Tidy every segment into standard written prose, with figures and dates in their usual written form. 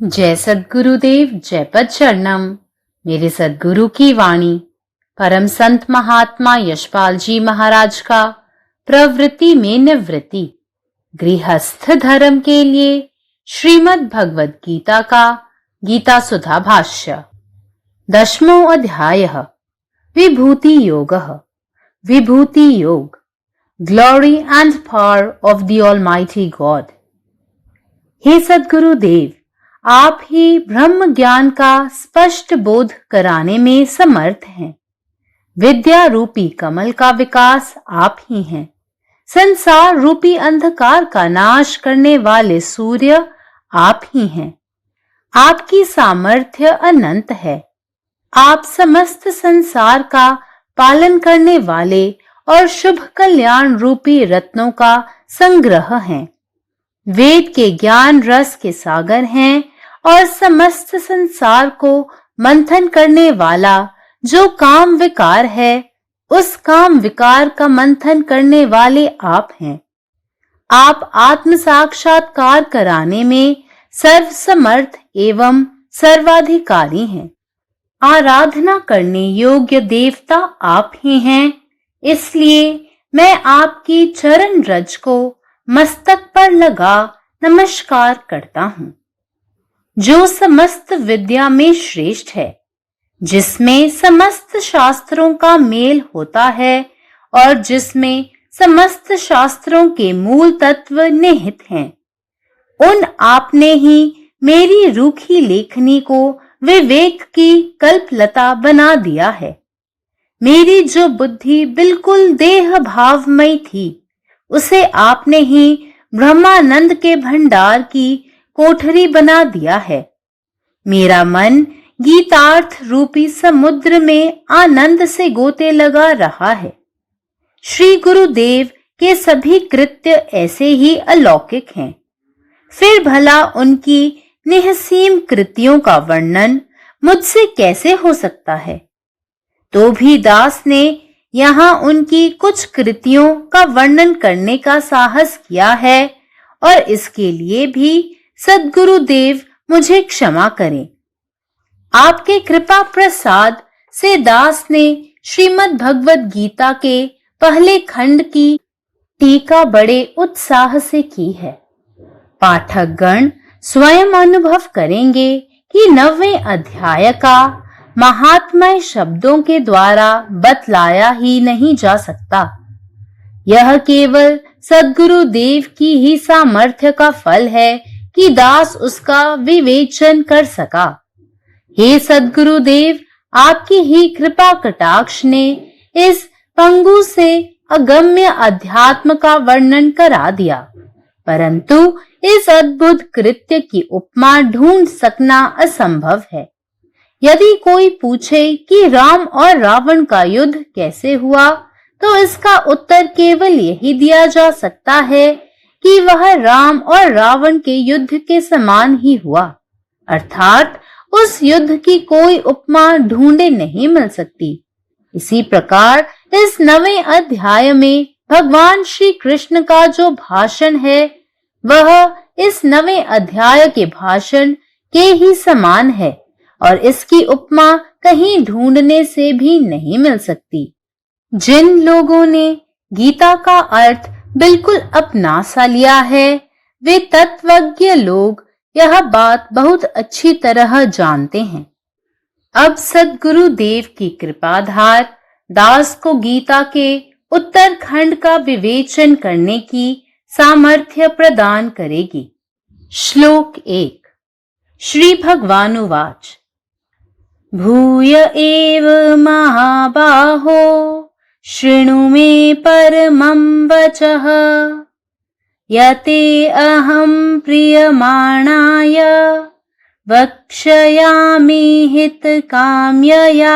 जय सद्गुरुदेव, जय पद शरणम। मेरे सद्गुरु की वाणी परम संत महात्मा यशपाल जी महाराज का प्रवृत्ति में निवृत्ति गृहस्थ धर्म के लिए श्रीमद् भगवद गीता का गीता सुधा भाष्य 10वां अध्याय विभूति Yoga. Vibhuti Yoga, glory and power of the almighty God. हे सद्गुरुदेव, आप ही ब्रह्म ज्ञान का स्पष्ट बोध कराने में समर्थ हैं। विद्या रूपी कमल का विकास आप ही हैं। संसार रूपी अंधकार का नाश करने वाले सूर्य आप ही हैं। आपकी सामर्थ्य अनंत है। आप समस्त संसार का पालन करने वाले और शुभ कल्याण रूपी रत्नों का संग्रह हैं। वेद के ज्ञान रस के सागर हैं और समस्त संसार को मंथन करने वाला जो काम विकार है, उस काम विकार का मंथन करने वाले आप हैं। आप आत्म साक्षात्कार कराने में सर्वसमर्थ एवं सर्वाधिकारी हैं। आराधना करने योग्य देवता आप ही हैं। इसलिए मैं आपकी चरण रज को मस्तक पर लगा नमस्कार करता हूँ। जो समस्त विद्या में श्रेष्ठ है, जिसमें समस्त शास्त्रों का मेल होता है और जिसमें समस्त शास्त्रों के मूल तत्व निहित हैं, उन आपने ही मेरी रूखी लेखनी को विवेक की कल्पलता बना दिया है। मेरी जो बुद्धि बिल्कुल देह भावमयी थी, उसे आपने ही ब्रह्मानंद के भंडार की कोठरी बना दिया है। मेरा मन गीतार्थ रूपी समुद्र में आनंद से गोते लगा रहा है। श्री गुरुदेव के सभी कृत्य ऐसे ही अलौकिक हैं। फिर भला उनकी निःसीम कृतियों का वर्णन मुझसे कैसे हो सकता है? तो भी दास ने यहाँ उनकी कुछ कृतियों का वर्णन करने का साहस किया है और इसके लिए भी सद्गुरुदेव मुझे क्षमा करें। आपके कृपा प्रसाद से दास ने श्रीमद् भगवद गीता के पहले खंड की टीका बड़े उत्साह से की है। पाठक गण स्वयं अनुभव करेंगे कि 9वें अध्याय का महात्म्य शब्दों के द्वारा बतलाया ही नहीं जा सकता। यह केवल सद्गुरुदेव की ही सामर्थ्य का फल है कि दास उसका विवेचन कर सका। हे सद्गुरुदेव, आपकी ही कृपा कटाक्ष ने इस पंगु से अगम्य अध्यात्म का वर्णन करा दिया, परंतु इस अद्भुत कृत्य की उपमा ढूंढ सकना असंभव है। यदि कोई पूछे कि राम और रावण का युद्ध कैसे हुआ, तो इसका उत्तर केवल यही दिया जा सकता है कि वह राम और रावण के युद्ध के समान ही हुआ, अर्थात उस युद्ध की कोई उपमा ढूंढे नहीं मिल सकती। इसी प्रकार इस 9वें अध्याय में भगवान श्री कृष्ण का जो भाषण है, वह इस 9वें अध्याय के भाषण के ही समान है और इसकी उपमा कहीं ढूंढने से भी नहीं मिल सकती। जिन लोगों ने गीता का अर्थ बिल्कुल अपना सा लिया है, वे तत्वज्ञ लोग यह बात बहुत अच्छी तरह जानते हैं। अब सद्गुरुदेव की कृपाधार दास को गीता के उत्तर खंड का विवेचन करने की सामर्थ्य प्रदान करेगी। श्लोक 1। श्री भगवानुवाच भूय एव महाबाहो शृणु मे परमं वचः यते अहं प्रीयमाणाय वक्ष्यामि हितकाम्यया।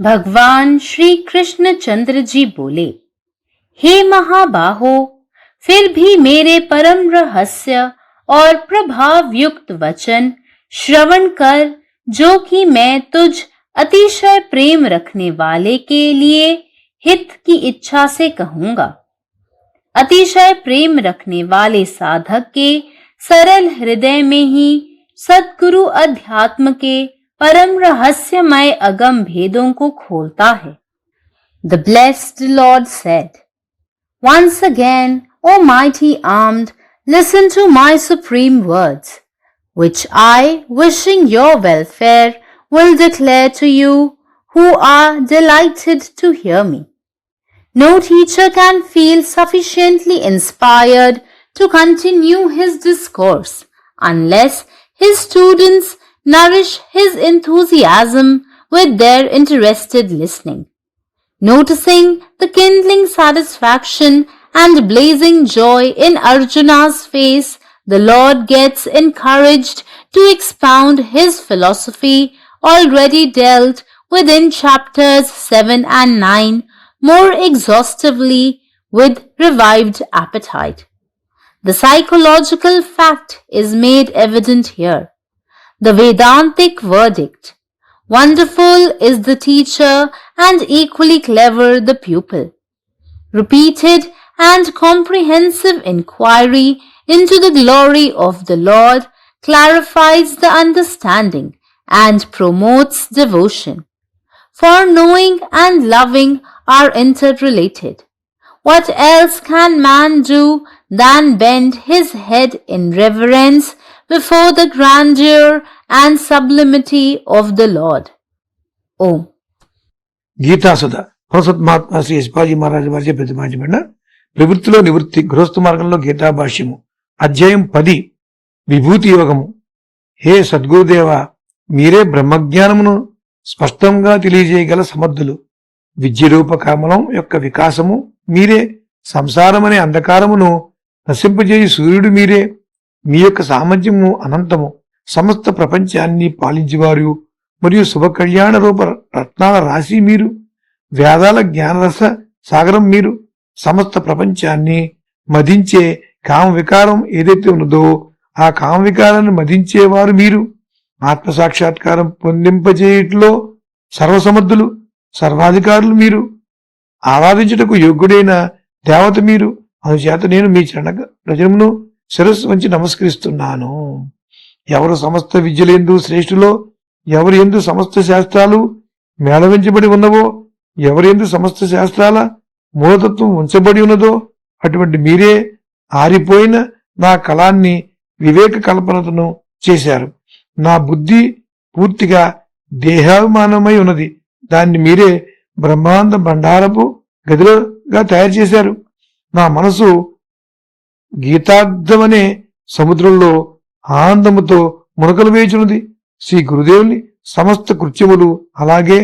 भगवान श्री कृष्ण चंद्र जी बोले, हे महाबाहो, फिर भी मेरे परम रहस्य और प्रभाव युक्त वचन श्रवण कर, जो कि मैं तुझ अतिशय प्रेम रखने वाले के लिए हित की इच्छा से कहूंगा। अतिशय प्रेम रखने वाले साधक के सरल हृदय में ही सद्गुरु अध्यात्म के परम रहस्यमय अगम भेदों को खोलता है। The blessed Lord said, "Once again, O mighty armed, listen to my supreme words, which I, wishing your welfare, will declare to you who are delighted to hear me." No teacher can feel sufficiently inspired to continue his discourse unless his students nourish his enthusiasm with their interested listening. Noticing the kindling satisfaction and blazing joy in Arjuna's face, the Lord gets encouraged to expound his philosophy already dealt with in chapters 7 and 9 more exhaustively with revived appetite. The psychological fact is made evident here. The Vedantic verdict: wonderful is the teacher and equally clever the pupil. Repeated and comprehensive inquiry into the glory of the Lord clarifies the understanding and promotes devotion. For knowing and loving are interrelated. What else can man do than bend his head in reverence before the grandeur and sublimity of the Lord? Om. గీతాసుధ భగవత్ మహాత్మా శ్రీ యశ్పాజీ మహారాజు వారిచే ప్రతిపాదించబడిన ప్రవృత్తిలో నివృత్తి గృహస్థ మార్గంలో గీతా భాష్యము అధ్యాయం 10 విభూతి యోగము. హే సద్గురుదేవ, మీరే బ్రహ్మజ్ఞానమును స్పష్టంగా తెలియజేయగల సమర్థులు. విద్యరూప కమలం యొక్క వికాసము మీరే. సంసారమనే అంధకారమును నశింపజేయి సూర్యుడు మీరే. మీ యొక్క సామర్థ్యము అనంతము. సమస్త ప్రపంచాన్ని పాలించేవారు మరియు శుభ కళ్యాణ రూప రత్నాల రాశి మీరు. వేదాల జ్ఞానరస సాగరం మీరు. సమస్త ప్రపంచాన్ని మదించే కామ వికారం ఏదైతే ఉన్నదో ఆ కామ వికారాన్ని మదించేవారు మీరు. ఆత్మసాక్షాత్కారం పొందింపజేయట్లో సర్వసమర్థులు, సర్వాధికారులు మీరు. ఆరాధించుటకు యోగ్యుడైన దేవత మీరు. అందుచేత నేను మీ రజనమును శిరస్సు వంచి నమస్కరిస్తున్నాను. ఎవరు సమస్త విద్యలందు శ్రేష్ఠులో, ఎవరి యందు సమస్త శాస్త్రాలు మేళవించబడి ఉన్నవో, ఎవరి యందు సమస్త శాస్త్రాల మూలతత్వం ఉంచబడి ఉన్నదో అటువంటి మీరే ఆరిపోయిన నా కళాన్ని వివేక కల్పనతను చేశారు. నా బుద్ధి పూర్తిగా దేహాభిమానమై ఉన్నది. దాన్ని మీరే బ్రహ్మాండ భండారపు గదిలోగా తయారు చేశారు. నా మనసు గీతార్థమనే సముద్రంలో ఆనందముతో మునకలు వేయుచున్నది. శ్రీ గురుదేవుని సమస్త కృత్యములు అలాగే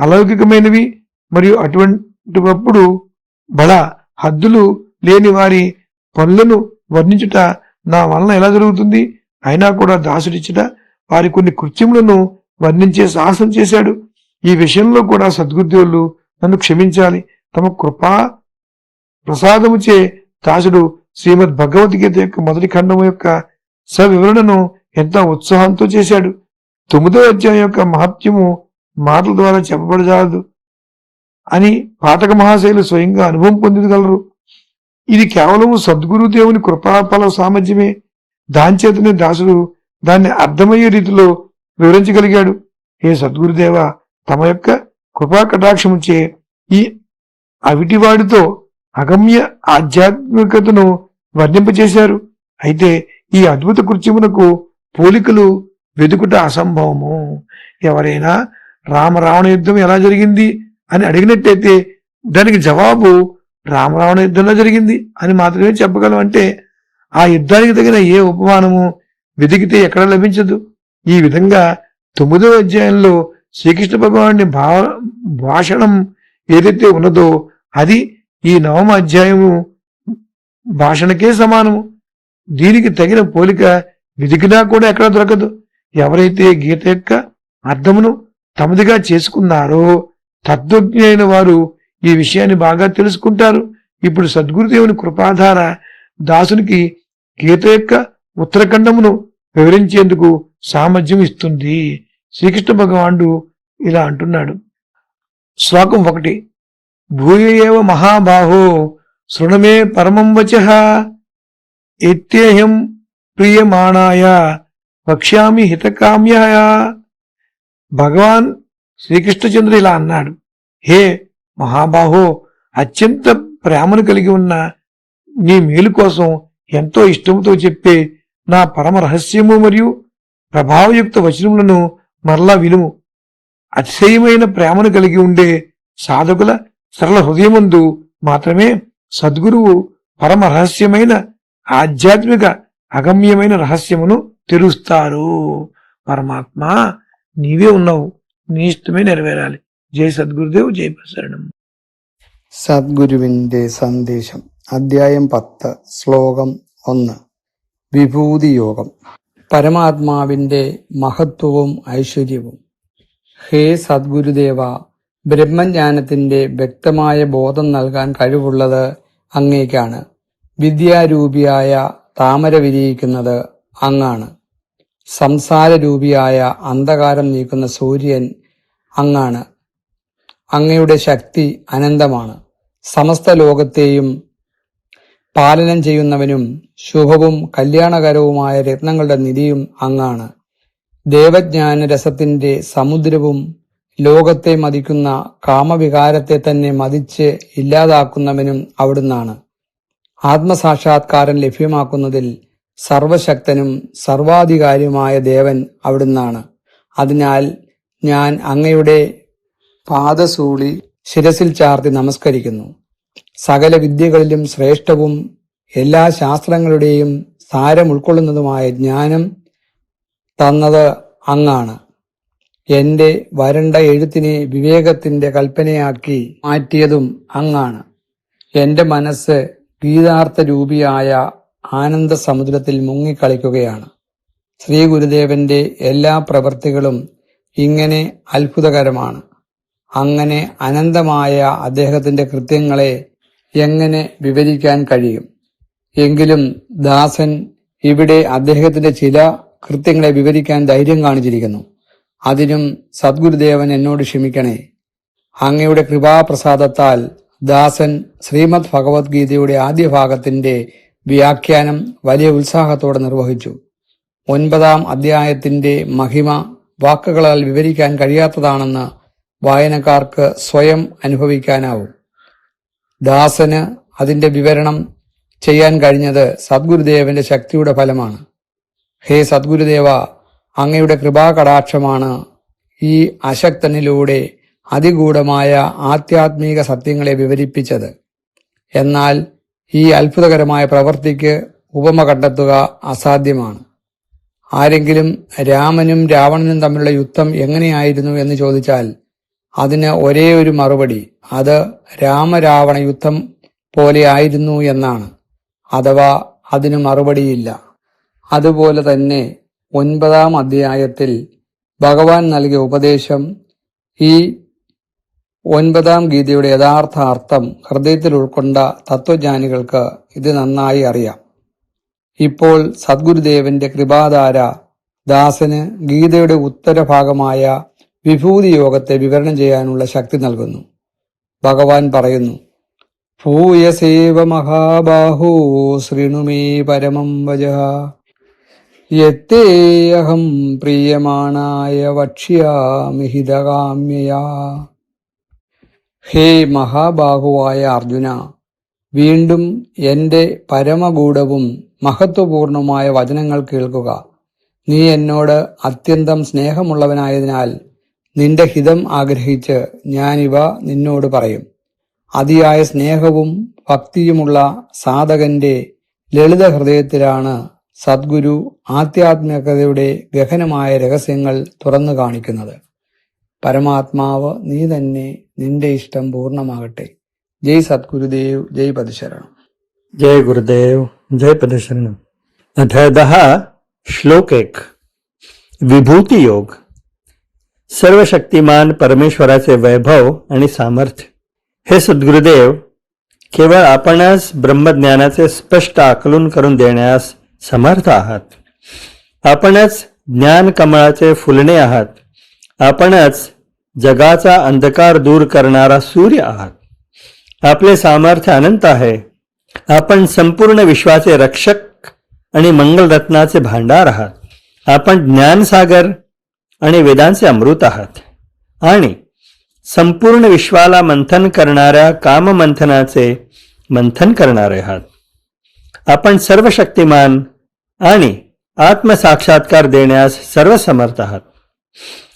అలౌకికమైనవి మరియు అటువంటిప్పుడు బడ హద్దులు లేని వారి పనులను వర్ణించుట నా వలన ఎలా జరుగుతుంది? అయినా కూడా దాసుడిచ్చుట వారి కొన్ని కృత్యములను వర్ణించే సాహసం చేశాడు. ఈ విషయంలో కూడా సద్గురుదేవులు నన్ను క్షమించాలి. తమ కృపా ప్రసాదముచే దాసుడు శ్రీమద్ భగవద్గీత యొక్క మొదటి ఖండము యొక్క సవివరణను ఎంతో ఉత్సాహంతో చేశాడు. 9వ అధ్యాయం యొక్క మహత్యము మాటల ద్వారా చెప్పబడజాలదు అని పాఠక మహాశైలు స్వయంగా అనుభవం పొందగలరు. ఇది కేవలము సద్గురుదేవుని కృపాఫల సామర్థ్యమే. దానిచేతనే దాసుడు దాన్ని అర్థమయ్యే రీతిలో వివరించగలిగాడు. హే సద్గురుదేవ, తమ యొక్క కృపా కటాక్షముచే ఈ అవిటివాడితో అగమ్య ఆధ్యాత్మికతను వర్ణింపచేశారు. అయితే ఈ అద్భుత కృత్యమునకు పోలికలు వెతుకుట అసంభవము. ఎవరైనా రామరావణ యుద్ధం ఎలా జరిగింది అని అడిగినట్టయితే దానికి జవాబు రామరావణ యుద్ధంలో జరిగింది అని మాత్రమే చెప్పగలం. అంటే ఆ యుద్ధానికి తగిన ఏ ఉపమానము వెతికితే ఎక్కడ లభించదు. ఈ విధంగా 9వ అధ్యాయంలో శ్రీకృష్ణ భగవానుని భాషణం ఏదైతే ఉన్నదో అది ఈ 9వ అధ్యాయము భాషణకే సమానము. దీనికి తగిన పోలిక వెతికినా కూడా ఎక్కడ దొరకదు. ఎవరైతే గీత యొక్క అర్థమును తమదిగా చేసుకున్నారో తత్వజ్ఞ అయిన వారు ఈ విషయాన్ని బాగా తెలుసుకుంటారు. ఇప్పుడు సద్గురుదేవుని కృపాధార దాసునికి గీత యొక్క ఉత్తరఖండమును వివరించేందుకు సామర్థ్యం ఇస్తుంది. శ్రీకృష్ణ భగవానుడు ఇలా అంటున్నాడు. శ్లోకం 1. భూయ ఏవ మహాబాహో శృణమే పరమం వచః ఎత్తేహం ప్రియమాణాయ వక్ష్యామి హితకామ్యాయ. భగవాన్ శ్రీకృష్ణచంద్రుడు ఇలా అన్నాడు, హే మహాబాహో, అత్యంత ప్రేమను కలిగి ఉన్న నీ మేలు కోసం ఎంతో ఇష్టంతో చెప్పే నా పరమ రహస్యము మరియు ప్రభావయుక్త వచనములను మరలా వినుము. అతిశయమైన ప్రేమను కలిగి ఉండే సాధకుల సరళ హృదయమందు మాత్రమే సద్గురువు పరమ రహస్యమైన ఆధ్యాత్మిక అగమ్యమైన రహస్యమును తెరుస్తారు. పరమాత్మ నీవే ఉన్నావు, నీ ഇഷ്ടമേ నెరవేరాలి. ജയ് സദ്ഗുരുദേവ്, ജയ് പ്രസരണം. സദ്ഗുരുവിന്റെ സന്ദേശം. അധ്യായം 10, ശ്ലോകം 1. വിഭൂതി യോഗം. പരമാത്മാവിന്റെ മഹത്വവും ഐശ്വര്യവും. ഹേ സദ്ഗുരുദേവ, ബ്രഹ്മജ്ഞാനത്തിന്റെ വ്യക്തമായ ബോധം നൽകാൻ കഴിവുള്ളത് അങ്ങേക്കാണ്. വിദ്യാരൂപിയായ താമര വിരിയിക്കുന്നത് അങ്ങാണ്. സംസാരരൂപിയായ അന്ധകാരം നീക്കുന്ന സൂര്യൻ അങ്ങാണ്. അങ്ങയുടെ ശക്തി അനന്തമാണ്. സമസ്ത ലോകത്തെയും പാലനം ചെയ്യുന്നവനും ശുഭവും കല്യാണകരവുമായ രത്നങ്ങളുടെ നിധിയും അങ്ങാണ്. ദേവജ്ഞാന രസത്തിന്റെ സമുദ്രവും ലോകത്തെ മതിക്കുന്ന കാമവികാരത്തെ തന്നെ മതിച്ച് ഇല്ലാതാക്കുന്നവനും അവിടുന്നാണ്. ആത്മസാക്ഷാത്കാരം ലഭ്യമാക്കുന്നതിൽ സർവശക്തനും സർവാധികാരിയുമായ ദേവൻ അവിടുന്നാണ്. അതിനാൽ ഞാൻ അങ്ങയുടെ പാദസൂളി ശിരസിൽ ചാർത്തി നമസ്കരിക്കുന്നു. സകല വിദ്യകളിലും ശ്രേഷ്ഠവും എല്ലാ ശാസ്ത്രങ്ങളുടെയും സാരം ഉൾക്കൊള്ളുന്നതുമായ ജ്ഞാനം തന്നത് അങ്ങാണ്. എന്റെ വരണ്ട എഴുത്തിനെ വിവേകത്തിന്റെ കൽപ്പനയാക്കി മാറ്റിയതും അങ്ങാണ്. എന്റെ മനസ്സ് ഗീതാർത്ഥ രൂപിയായ ആനന്ദ സമുദ്രത്തിൽ മുങ്ങിക്കളിക്കുകയാണ്. ശ്രീ ഗുരുദേവന്റെ എല്ലാ പ്രവൃത്തികളും ഇങ്ങനെ അത്ഭുതകരമാണ്. അങ്ങനെ അനന്തമായ അദ്ദേഹത്തിന്റെ കൃത്യങ്ങളെ എങ്ങനെ വിവരിക്കാൻ കഴിയും? എങ്കിലും ദാസൻ ഇവിടെ അദ്ദേഹത്തിന്റെ ചില കൃത്യങ്ങളെ വിവരിക്കാൻ ധൈര്യം കാണിച്ചിരിക്കുന്നു. അതിനും സദ്ഗുരുദേവൻ എന്നോട് ക്ഷമിക്കണേ. അങ്ങയുടെ കൃപാപ്രസാദത്താൽ ദാസൻ ശ്രീമദ് ഭഗവത്ഗീതയുടെ ആദ്യ ഭാഗത്തിന്റെ വ്യാഖ്യാനം വലിയ ഉത്സാഹത്തോടെ നിർവഹിച്ചു. 9-ാം അധ്യായത്തിന്റെ മഹിമ വാക്കുകളാൽ വിവരിക്കാൻ കഴിയാത്തതാണെന്ന് വായനക്കാർക്ക് സ്വയം അനുഭവിക്കാനാവും. ദാസന് അതിന്റെ വിവരണം ചെയ്യാൻ കഴിഞ്ഞത് സദ്ഗുരുദേവന്റെ ശക്തിയുടെ ഫലമാണ്. ഹേ സദ്ഗുരുദേവ, അങ്ങയുടെ കൃപാകടാക്ഷമാണ് ഈ അശക്തനിലൂടെ അതിഗൂഢമായ ആധ്യാത്മിക സത്യങ്ങളെ വിവരിപ്പിച്ചത്. എന്നാൽ ഈ അത്ഭുതകരമായ പ്രവൃത്തിക്ക് ഉപമ കണ്ടെത്തുക അസാധ്യമാണ്. ആരെങ്കിലും രാമനും രാവണനും തമ്മിലുള്ള യുദ്ധം എങ്ങനെയായിരുന്നു എന്ന് ചോദിച്ചാൽ അതിന് ഒരേ ഒരു മറുപടി, അത് രാമരാവണ യുദ്ധം പോലെയായിരുന്നു എന്നാണ്. അഥവാ അതിന് മറുപടിയില്ല. അതുപോലെ തന്നെ 9-ാം അധ്യായത്തിൽ ഭഗവാൻ നൽകിയ ഉപദേശം, ഈ 9-ാം ഗീതയുടെ യഥാർത്ഥ അർത്ഥം ഹൃദയത്തിൽ ഉൾക്കൊണ്ട തത്വജ്ഞാനികൾക്ക് ഇത് നന്നായി അറിയാം. ഇപ്പോൾ സദ്ഗുരുദേവന്റെ കൃപാധാര ദാസന് ഗീതയുടെ ഉത്തരഭാഗമായ വിഭൂതി യോഗത്തെ വിവരണം ചെയ്യാനുള്ള ശക്തി നൽകുന്നു. ഭഗവാൻ പറയുന്നു, ഭൂയസേവ മഹാബാഹോ ശൃണുമേ പരമം വചഃ യത്തേഹം പ്രീയമാണായ വക്ഷ്യാമി ഹിതകാമ്യയാ. ഹേ മഹാബാഹുവായ അർജുന, വീണ്ടും എന്റെ പരമഗൂഢവും മഹത്വപൂർണമായ വചനങ്ങൾ കേൾക്കുക. നീ എന്നോട് അത്യന്തം സ്നേഹമുള്ളവനായതിനാൽ നിന്റെ ഹിതം ആഗ്രഹിച്ച് ഞാനിവ നിന്നോട് പറയും. അതിയായ സ്നേഹവും ഭക്തിയുമുള്ള സാധകന്റെ ലളിത ഹൃദയത്തിലാണ് സദ്ഗുരു ആധ്യാത്മികതയുടെ ഗഹനമായ രഹസ്യങ്ങൾ തുറന്നു കാണിക്കുന്നത്. പരമാത്മാവ് നീ തന്നെ, നിന്റെ ഇഷ്ടം പൂർണ്ണമാകട്ടെ. ജയ് സദ്ഗുരുദേവ്, ജയ് പദശരണം. जय गुरुदेव, जय पदशरण. अध्याय 10, श्लोक 1. विभूती योग. सर्वशक्तिमान परमेश्वराचे वैभव आणि सामर्थ्य. हे सद्गुरुदेव, केवळ आपणच ब्रह्मज्ञानाचे स्पष्ट आकलन करून देण्यास समर्थ आहात. आपणच ज्ञान कमळाचे फुलणे आहात. आपणच जगाचा अंधकार दूर करणारा सूर्य आहात. आपले सामर्थ्य अनंत आहे. आपण संपूर्ण विश्वाचे रक्षक आणि मंगलरत्नाचे भांडार आहात. आपण ज्ञानसागर आणि वेदांचे अमृत आहात आणि संपूर्ण विश्वाला मंथन करणाऱ्या काममंथनाचे मंथन करणारे आहात. आपण सर्व शक्तिमान आणि आत्मसाक्षात्कार देण्यास सर्व समर्थ आहात.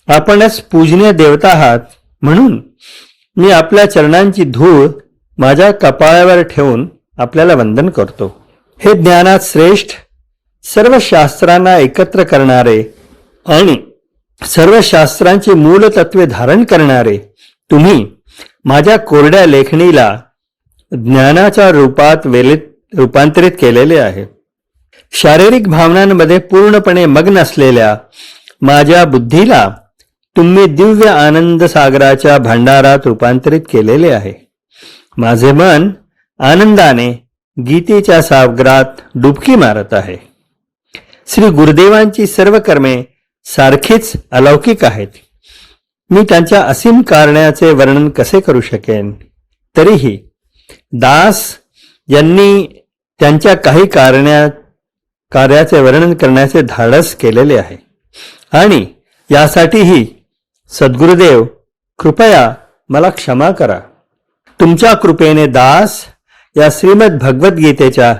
आपणच पूजनीय देवता आहात, म्हणून मी आपल्या चरणांची धूळ माझ्या कपाळावर ठेवून आपल्याला वंदन करतो. हे ज्ञानात श्रेष्ठ, सर्व शास्त्रांना एकत्र करणारे आणि सर्व शास्त्रांची मूल तत्वे धारण करणारे तुम्ही माझ्या कोरड्या लेखणीला ज्ञानाच्या रूपात रूपांतरित केलेले आहे. शारीरिक भावनांमध्ये पूर्णपणे मग्न असलेल्या माझ्या बुद्धीला तुम्ही दिव्य आनंद सागराच्या भांडारात रूपांतरित केलेले आहे. माझे मन आनंदाने गीतेच्या सागरात डुबकी मारत आहे. श्री गुरुदेवांची सर्व कर्मे सारखीच अलौकिक आहेत. मी त्यांच्या असीम कारण्याचे वर्णन कसे करू शकेन? तरीही दास यांनी त्यांच्या काही कार्याचे वर्णन करण्याचे धाडस केलेले आहे आणि यासाठीही सद्गुरुदेव कृपया मला क्षमा करा. तुमच्या कृपेने दास या श्रीमद भगवद्गीतेच्या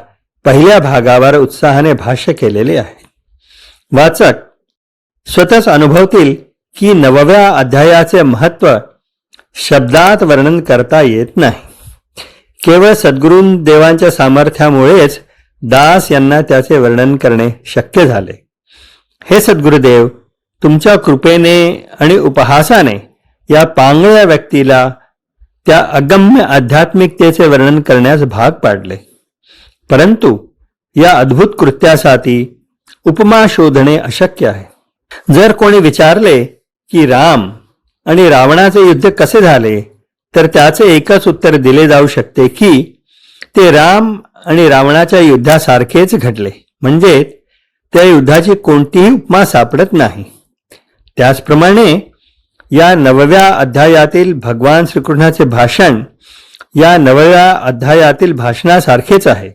पहिल्या भागावर उत्साहाने भाष्य केलेले आहे. वाचक स्वतःच अनुभवतील की 9व्या अध्यायाचे महत्त्व शब्दात वर्णन करता येत नाही. केवळ सद्गुरुदेवांच्या सामर्थ्यामुळेच दास यांना त्याचे वर्णन करणे शक्य झाले. हे सद्गुरुदेव, तुमच्या कृपेने आणि उपहासाने या पांगळ्या व्यक्तीला त्या अगम्य आध्यात्मिकतेचे वर्णन करण्यास भाग पाडले. परंतु या अद्भुत कृत्यासाठी उपमा शोधणे अशक्य आहे. जर कोणी विचारले की राम आणि रावणाचे युद्ध कसे झाले, तर त्याचे एकच उत्तर दिले जाऊ शकते की ते राम आणि रावणाच्या युद्धासारखेच घडले, म्हणजे त्या युद्धाची कोणतीही उपमा सापडत नाही. त्याचप्रमाणे या 9व्या अध्यायातील भगवान श्रीकृष्णाचे भाषण या 9व्या अध्यायातील भाषणासारखेच आहे.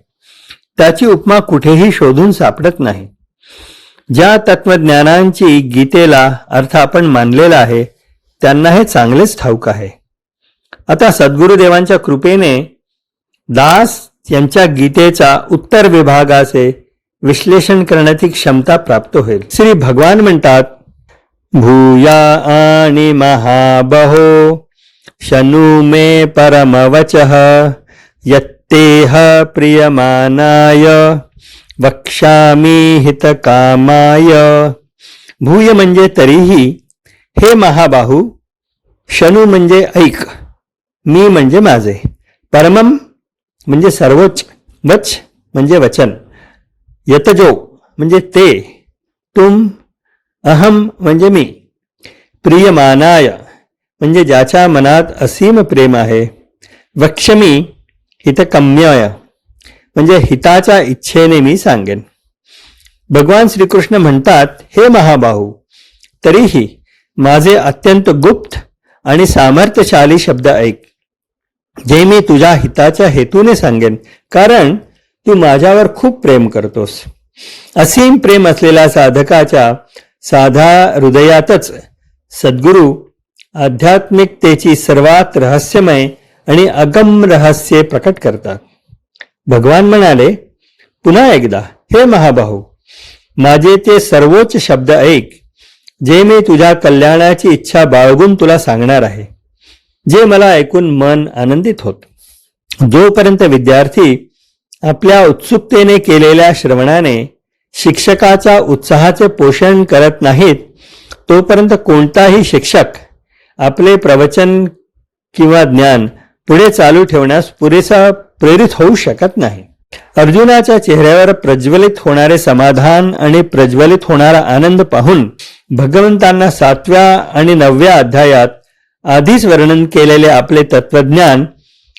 त्याची उपमा कुठेही शोधून सापडत नाही. ज्या तत्वज्ञानांची गीतेला अर्थ आपण मानलेला आहे त्यांना हे चांगलेच ठाऊक आहे. आता सद्गुरुदेवांच्या कृपेने दास यांच्या गीतेचा उत्तर विभागाचे विश्लेषण करण्याची क्षमता प्राप्त होईल. श्री भगवान म्हणतात, भूया आणि महाबहो शनु मे परमवचः यत्तेह प्रियमानाय वक्ष्यामि हितकामाय. भूय म्हणजे तरीही, हे महाबाहू, शनु म्हणजे ऐक, मी म्हणजे माझे, परमम म्हणजे सर्वोच्च, वच म्हणजे वचन, यतजो म्हणजे ते, तुम, अहम म्हणजे मी, प्रियमानाय म्हणजे ज्याच्या मनात असीम प्रेम आहे, वक्ष्यमी हितकम्याय म्हणजे हिताच्या इच्छेने मी सांगेन. भगवान श्रीकृष्ण म्हणतात, हे महाबाहू, तरीही माझे अत्यंत गुप्त आणि सामर्थ्यशाली शब्द ऐक, जे मी तुझ्या हिताच्या हेतूने सांगेन, कारण तू माझ्यावर खूप प्रेम करतोस. असीम प्रेम असलेल्या साधकाच्या साधा हृदयातच सद्गुरू आध्यात्मिकतेची सर्वात रहस्यमय आणि अगम रहस्ये प्रकट करतात. भगवान म्हणाले, पुन्हा एकदा, हे महाबाहू, माझे ते सर्वोच्च शब्द ऐक, जे मी तुझ्या कल्याणाची इच्छा बाळगून तुला सांगणार आहे, जे मला ऐकून मन आनंदित होत. जोपर्यंत विद्यार्थी आपल्या उत्सुकतेने केलेल्या श्रवणाने शिक्षकाच्या उत्साहाचे पोषण करत नाहीत, तोपर्यंत कोणताही शिक्षक आपले प्रवचन किंवा ज्ञान पुढे चालू ठेवण्यास पुरेसा प्रेरित होऊ शकत नाही. अर्जुनाच्या चेहऱ्यावर प्रज्वलित होणारे समाधान आणि प्रज्वलित होणारा आनंद पाहून भगवंतांना 7व्या आणि 9व्या अध्यायात आधीच वर्णन केलेले आपले तत्वज्ञान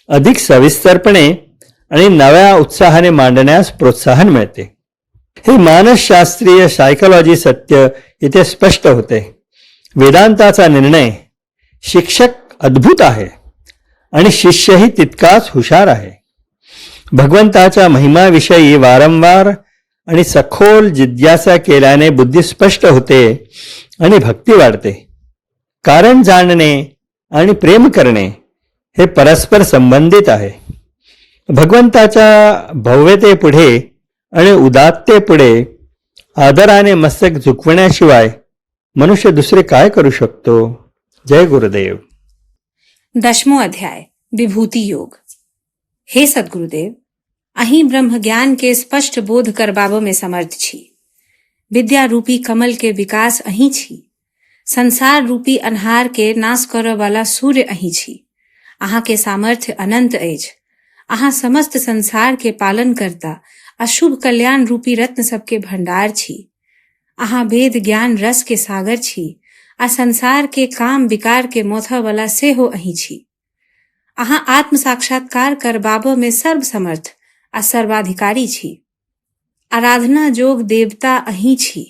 अधिक सविस्तरपणे आणि नव्या उत्साहाने मांडण्यास प्रोत्साहन मिळते. हे मानसशास्त्रीय सायकोलॉजी सत्य इथे स्पष्ट होते. वेदांताचा निर्णय, शिक्षक अद्भुत आहे आणि शिष्यही तितकाच हुशार आहे. भगवंताच्या महिमाविषयी वारंवार आणि सखोल जिज्ञासा केल्याने बुद्धी स्पष्ट होते आणि भक्ती वाढते. कारण जाणणे आणि प्रेम करणे हे परस्पर संबंधित आहे. भगवंताच्या भव्यतेपुढे आणि उदात्तेपुढे आदराने मस्तक झुकवण्याशिवाय मनुष्य दुसरे काय करू शकतो. जय गुरुदेव. 10मो अध्याय विभूति योग. हे सद्गुरुदेव, अहीं ब्रह्म ज्ञान के स्पष्ट बोध करबाबो में समर्थ छी. विद्या रूपी कमल के विकास अहीं छी. संसार रूपी अन्हार के नाश करय वाला सूर्य अहीं छी. अहाँ के सामर्थ्य अनंत अछि. अहाँ समस्त संसार के पालन करता अशुभ कल्याण रूपी रत्न सबके भंडार छी. अहाँ वेद ज्ञान रस के सागर छी आ संसार के काम विकार के मोथा वाला सेहो अहीं छी. अहाँ आत्म साक्षात्कार करबाबो में सर्व समर्थ आ सर्वाधिकारी छी. आराधना जोग देवता अहीं छी.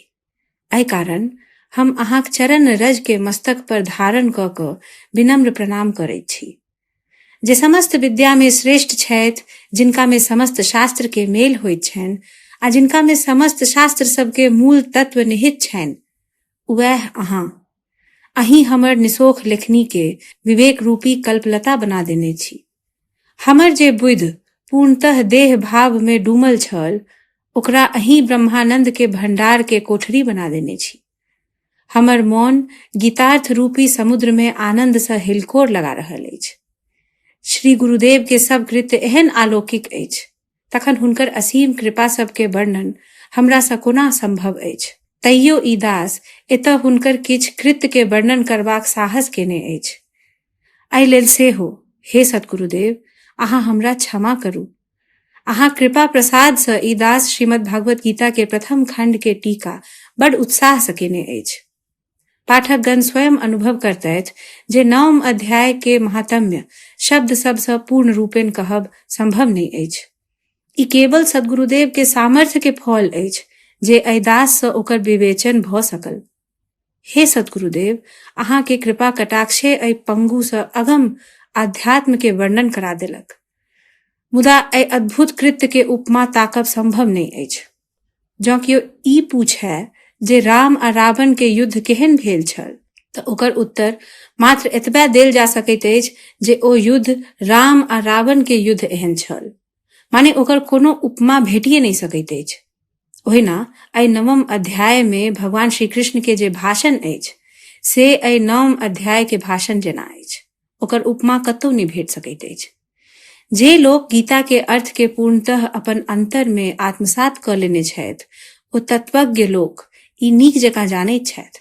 एहि कारण हम अहाँक चरण रज के मस्तक पर धारण क क विनम्र प्रणाम करैत छी. जे समस्त विद्या में श्रेष्ठ छथि, जिनका में समस्त शास्त्र के मेल होइत छनि आ जिनका में समस्त शास्त्र सबके मूल तत्व निहित छनि, वह अहाँ. अहीं हमर निसोख लेखनी के विवेक रूपी कल्पलता बना देने छी. हमर जे बुद्धि पूर्णतः देह भाव में डूमल छल, ओकरा अहीं ब्रह्मानंद के भंडार के कोठरी बना देने छी. हमर मौन गीतार्थ रूपी समुद्र में आनंद सँ हिलकोर लगा रहल अछि. श्री गुरुदेव के सब कृत्य एहन अलौकिक अछि, तखन हुनकर असीम कृपा सबके वर्णन हमरा सँ कोना संभव अछि. तैयो ई दास एतऽ हुनकर किछ कृत्य के वर्णन करबाक साहस केने अछि. एहि लेल सेहो हे सतगुरुदेव, अहाँ हमरा क्षमा करू. अहाँ कृपा प्रसाद सँ ई दास श्रीमद् भागवत गीता के प्रथम खंड के टीका बड़ उत्साह सँ केने अछि. पाठकगण स्वयं अनुभव करतैथ जे 9म अध्याय के महात्म्य शब्द सब सँ पूर्ण रूपेण कहब संभव नहीं अछि. ई केवल सद्गुरुदेव के सामर्थ्य के फल अछि जे एहि दास सँ ओकर विवेचन भ सकल. हे सद्गुरुदेव, अहाँ के कृपा कटाक्षे एहि पंगु सँ अगम आध्यात्म के वर्णन करा देलक. मुदा एहि अद्भुत कृत्य के उपमा ताकब संभव नहीं अछि. जँ कियो ई पूछे जे राम आ रावण के युद्ध केहन भेल छल, त ओकर उत्तर मात्र एतबे देल जा सकैत अछि जे ओ युद्ध राम आ रावण के युद्ध एहन छल. माने ओकर कोनो उपमा भेटिए नहीं सकैत अछि. ओहिना एहि 9म अध्याय में भगवान श्री कृष्ण के जे भाषण अछि, से एहि 9म अध्याय के भाषण जेना अछि. ओकर उपमा कतौ नहीं भेट सकैत अछि. जे लोग गीता के अर्थ के पूर्णतः अपन अंतर में आत्मसात क लेने छथि, ओ तत्वज्ञ लोक ई नीक जकाँ जानैत छथि.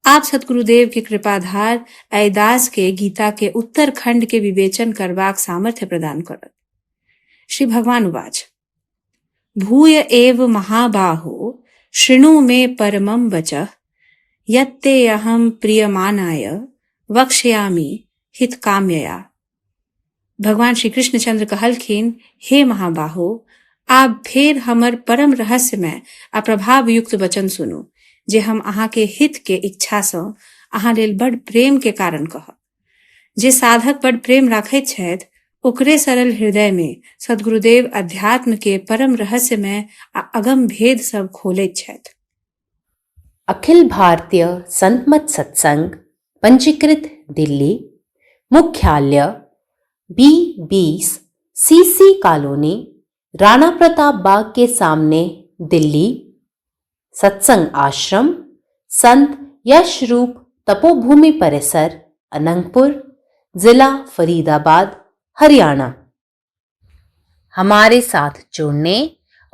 आप सतगुरुदेव के कृपाधार एहि दास के गीता के उत्तर खंड के विवेचन करबाक सामर्थ्य प्रदान करत. श्री भगवान उवाच: भूय एव महाबाहो शृणु मे परमं वचः यत्ते अहं प्रियमानाय वक्ष्यामि हितकाम्यया. भगवान श्री कृष्णचंद्र कहलखिन, हे महाबाहो, आप फेर हमर परम रहस्यमय आ प्रभाव युक्त वचन सुनू, जे हम अहाँ के हित के इच्छा सँ अहाँ लेल बड़ प्रेम के कारण कहब. जे साधक बड़ प्रेम राखैत छथि, ओकरे सरल हृदय में सद्गुरुदेव अध्यात्म के परम रहस्यमय आ अगम भेद सब खोलैत छथि. अखिल भारतीय संत मत सत्संग, पंजीकृत दिल्ली, मुख्यालय B20 CC colony, Rana Pratap Bagh के सामने, दिल्ली. सत्संग आश्रम संत यश रूप तपोभूमि परिसर, अनंगपुर, जिला फरीदाबाद, हरियाणा. हमारे साथ जुड़ने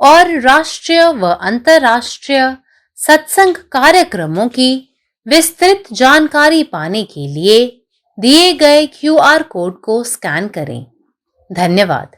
और राष्ट्रीय व अंतर्राष्ट्रीय सत्संग कार्यक्रमों की विस्तृत जानकारी पाने के लिए दिए गए QR कोड को स्कैन करें. धन्यवाद.